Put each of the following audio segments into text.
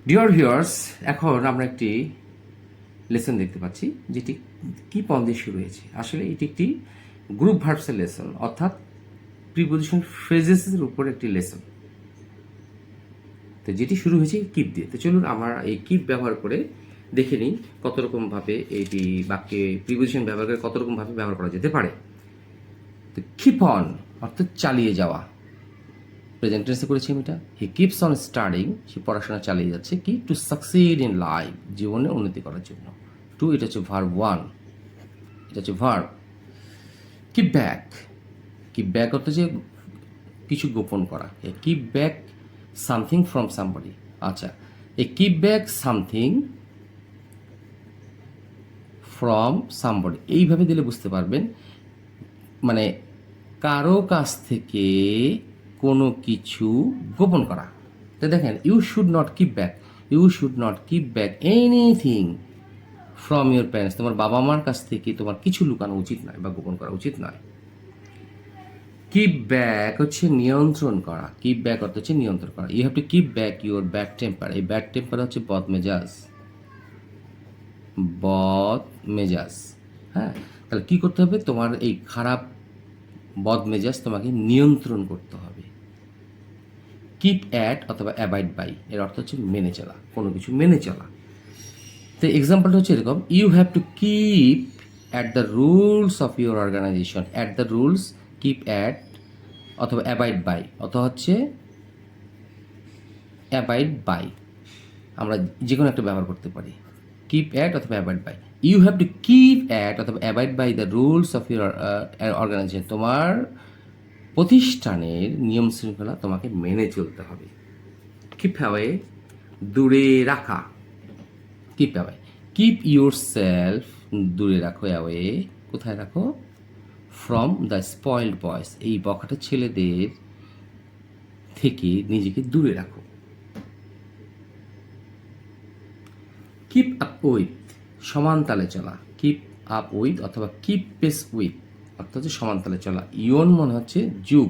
Dear viewers, এখন আমরা একটি লেসন দেখতে পাচ্ছি যেটি কি পদ দিয়ে শুরু হয়েছে। আসলে এটি একটি গ্রুপ ভার্বসের লেসন, অর্থাৎ প্রিপোজিশন ফ্রেজেসের উপর একটি লেসন। তো যেটি শুরু হয়েছে কিপ দিয়ে। তো চলুন আমরা এই কিপ ব্যবহার করে দেখে নিই কত রকমভাবে এইটি বাক্যে প্রিপোজিশন ব্যবহার করে কত রকমভাবে ব্যবহার করা যেতে পারে। তো কিপ অন অর্থাৎ চালিয়ে যাওয়া, প্রেজেন্ট টেন্সে করেছি আমি এটা। হি কিপস অন স্টাডিং, সে পড়াশোনা চালিয়ে যাচ্ছে কি টু সাকসিড ইন লাইফ, জীবনে উন্নতি করার জন্য। টু, এটা হচ্ছে ভার্ব ওয়ান, এটা হচ্ছে verb. Keep back, keep back অর্থ যে কিছু গোপন করা। Keep back something from somebody. আচ্ছা, এ keep back something from somebody এইভাবে দিলে বুঝতে পারবেন, মানে কারো কাছ থেকে কোনো কিছু গোপন করা। তো দেখেন, you should not keep back, you should not keep back anything from your parents, তোমার বাবা মার কাছ থেকে তোমার কিছু লুকানো উচিত নয় বা গোপন করা উচিত নয়। কিপ ব্যাক হচ্ছে নিয়ন্ত্রণ করা, কিপ ব্যাক অর্থ হচ্ছে নিয়ন্ত্রণ করা। You have to keep back your bad temper, এই ব্যাড টেম্পার হচ্ছে বদ মেজাজ, বদ মেজাজ। হ্যাঁ, তাহলে কী করতে হবে, তোমার এই খারাপ বদ মেজাজ তোমাকে নিয়ন্ত্রণ করতে হবে। কিপ অ্যাট অথবা অ্যাবাইড বাই এর অর্থ হচ্ছে মেনে চলা, কোনো কিছু মেনে চলা। তো এক্সাম্পলটা হচ্ছে এরকম, you have to keep at the rules of your organisation, at the rules, keep at অথবা অ্যাবাইড বাই অথবা হচ্ছে অ্যাবাইড বাই, আমরা যে কোনো একটা ব্যবহার করতে পারি। কিপ অ্যাট অথবা abide by, you have to keep at অথবা abide by the rules of your organisation, তোমার প্রতিষ্ঠানের নিয়ম শৃঙ্খলা তোমাকে মেনে চলতে হবে। কিপ অ্যাওয়ে, দূরে রাখা, keep away. Keep your self, দূরে রাখো, অ্যাওয়ে কোথায় রাখো, ফ্রম দ্য স্পয়েলড বয়েস, এই বখাটে ছেলেদের থেকে নিজেকে দূরে রাখো। কিপ আপ উইথ, সমান তালে চলা, কিপ আপ উইথ অথবা কিপ পেস উইথ অর্থাৎ হচ্ছে সমান তালে চলা। ইয়ন মনে হচ্ছে যুগ।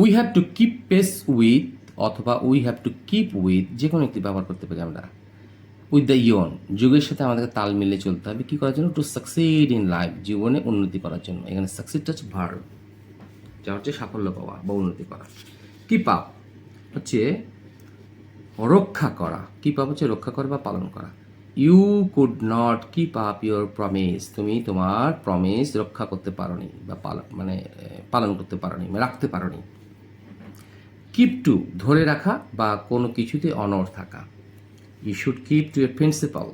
We have to keep pace with অথবা we have to keep with, যে কোনো একটি ব্যবহার করতে পারি আমরা। উইথ দ্য ইয়ন, যুগের সাথে আমাদেরকে তাল মিলে চলতে হবে, কী করার জন্য, টু সাকসিড ইন লাইফ, জীবনে উন্নতি করার জন্য। এখানে সাকসিডটা হচ্ছে ভার্ব, যা হচ্ছে সাফল্য পাওয়া বা উন্নতি করা। কিপ আপ হচ্ছে রক্ষা করা, কিপ আপ হচ্ছে রক্ষা করা বা পালন করা। You could not keep up your promise, তুমি তোমার প্রমিস রক্ষা করতে পারোনি বা পালন করতে পারোনি, রাখতে পারোনি। কিপ টু, ধরে রাখা বা কোনো কিছুতে অনড় থাকা। You should keep to a principle,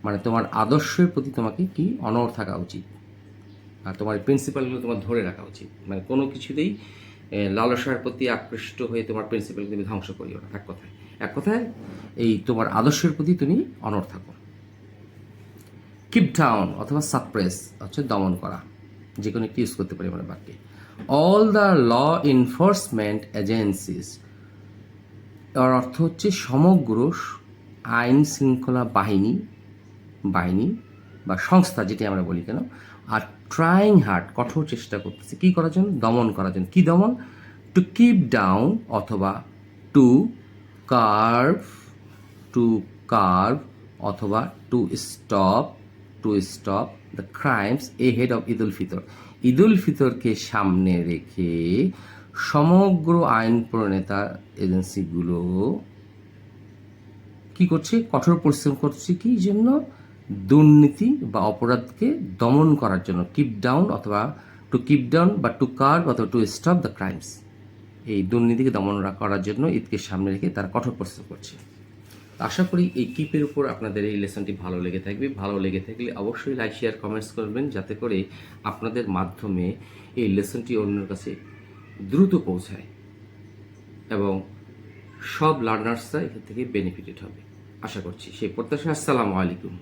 মানে তোমার আদর্শের প্রতি তোমাকে কি অনড় থাকা উচিত, আর তোমার প্রিন্সিপালগুলো তোমার ধরে রাখা উচিত। মানে কোনো কিছুতেই লালসার প্রতি আকৃষ্ট হয়ে তোমার প্রিন্সিপালকে তুমি ধ্বংস করিও না। এক কথায় এই তোমার আদর্শের প্রতি তুমি অনড় থাকো। কিপ ডাউন অথবা সাপ্রেস হচ্ছে দমন করা, যে কোনো একটি ইউজ করতে পারি আমরা বাক্যে। All the law enforcement agencies, এর অর্থ হচ্ছে সমগ্র আইন শৃঙ্খলা বাহিনী বা সংস্থা, যেটি আমরা বলি কেন, আর ট্রাইং হার্ড, কঠোর চেষ্টা করতেছে কী করার জন্য, দমন করার জন্য। কী দমন, টু কিপ ডাউন অথবা টু কার্ভ, টু কার্ভ অথবা to stop the crimes ahead of Eid ul Fitr, Eid ul ফিতরকে সামনে রেখে সমগ্র আইন প্রণেতা এজেন্সিগুলো কি করছে, কঠোর পরিশ্রম করছে, কি জন্য, দুর্নীতি বা অপরাধকে দমন করার জন্য। কিপ ডাউন অথবা টু কিপ ডাউন বা টু কার্ভ অথবা টু স্টপ দ্য ক্রাইমস, এই দুর্নীতিকে দমন করার জন্য ঈদকে সামনে রেখে তারা কঠোর পরিশ্রম করছে। আশা করি এই কিপের উপর আপনাদের এই লেসনটি ভালো লেগে থাকবে। ভালো লেগে থাকলে অবশ্যই লাইক, শেয়ার, কমেন্টস করবেন, যাতে করে আপনাদের মাধ্যমে এই লেসনটি অন্যের কাছে দ্রুত পৌঁছায় এবং সব লার্নার্সরা এখান থেকে বেনিফিটেড হবে। আশা করছি সেই প্রত্যাশা। আসসালামু আলাইকুম।